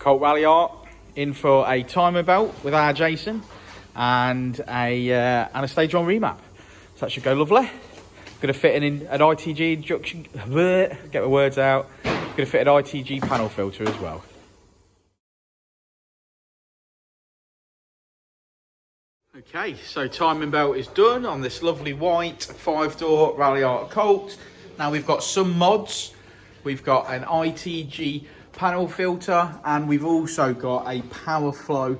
Colt Ralliart in for a timer belt with our Jason and a stage 1 remap. So that should go lovely. Going to fit an ITG injection, get my words out. Going to fit an ITG panel filter as well. Okay, so timing belt is done on this lovely white 5-door Ralliart Colt. Now we've got some mods. We've got an ITG panel filter, and we've also got a power flow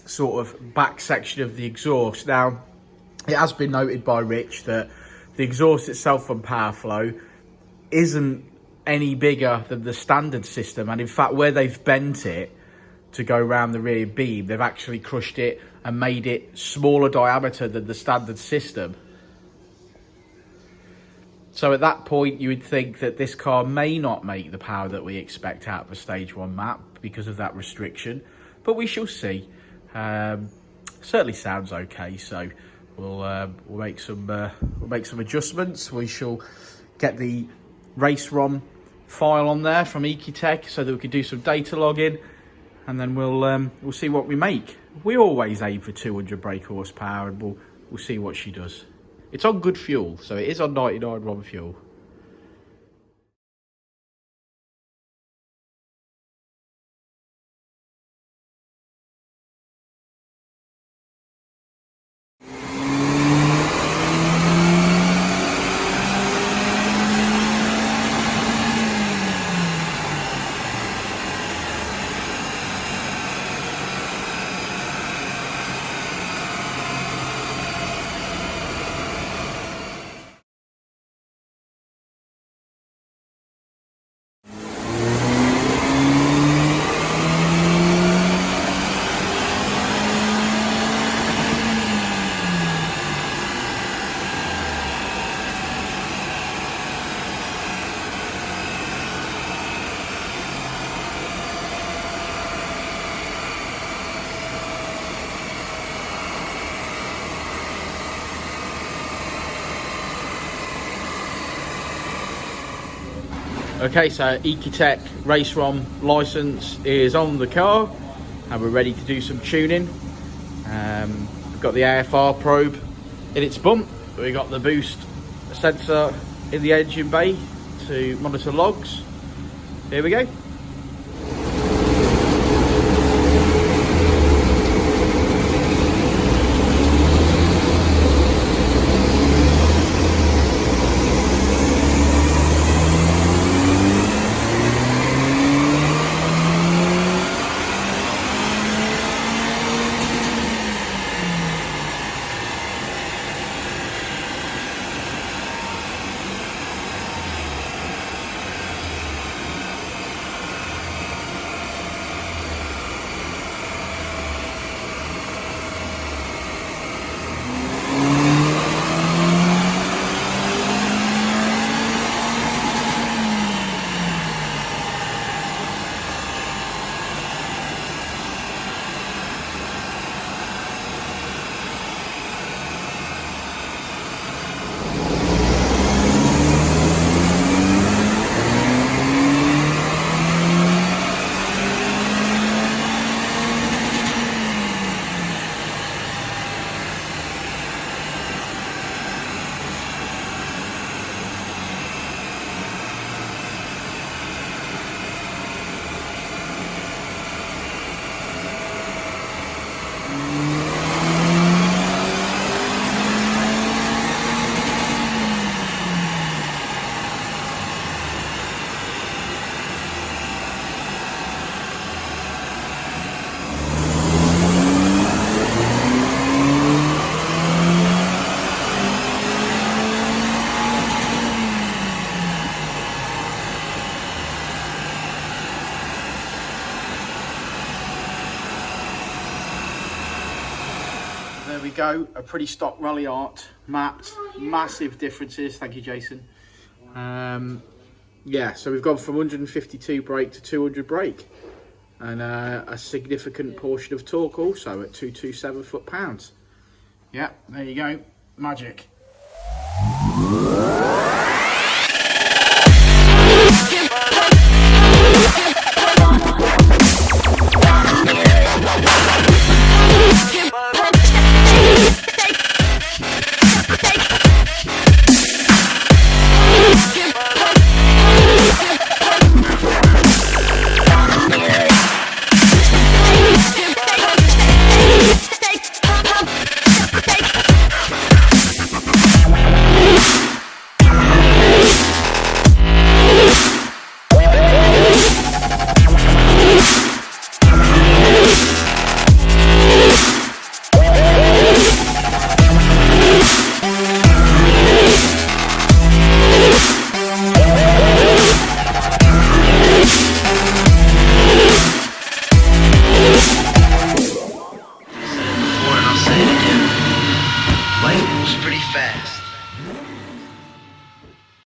sort of back section of the exhaust. Now, it has been noted by Rich that the exhaust itself on power flow isn't any bigger than the standard system, and in fact where they've bent it to go around the rear beam, they've actually crushed it and made it smaller diameter than the standard system. So at that point, you would think that this car may not make the power that we expect out of a stage 1 map because of that restriction, but we shall see. Certainly sounds okay, so we'll make some adjustments. We shall get the race ROM file on there from Ecutek so that we can do some data logging, and then we'll see what we make. We always aim for 200 brake horsepower, and we'll see what she does. It's on good fuel, so it is on 99 ROM fuel. Okay, so Ecutek race ROM license is on the car and we're ready to do some tuning. We've got the AFR probe in its bump. We've got the boost sensor in the engine bay to monitor logs. Here we go. There we go, a pretty stock Ralliart mapped, massive differences. Thank you, Jason. Yeah, so we've gone from 152 brake to 200 brake, and a significant portion of torque also at 227 foot-pounds. Yeah, there you go, magic. decided to do. Life was pretty fast.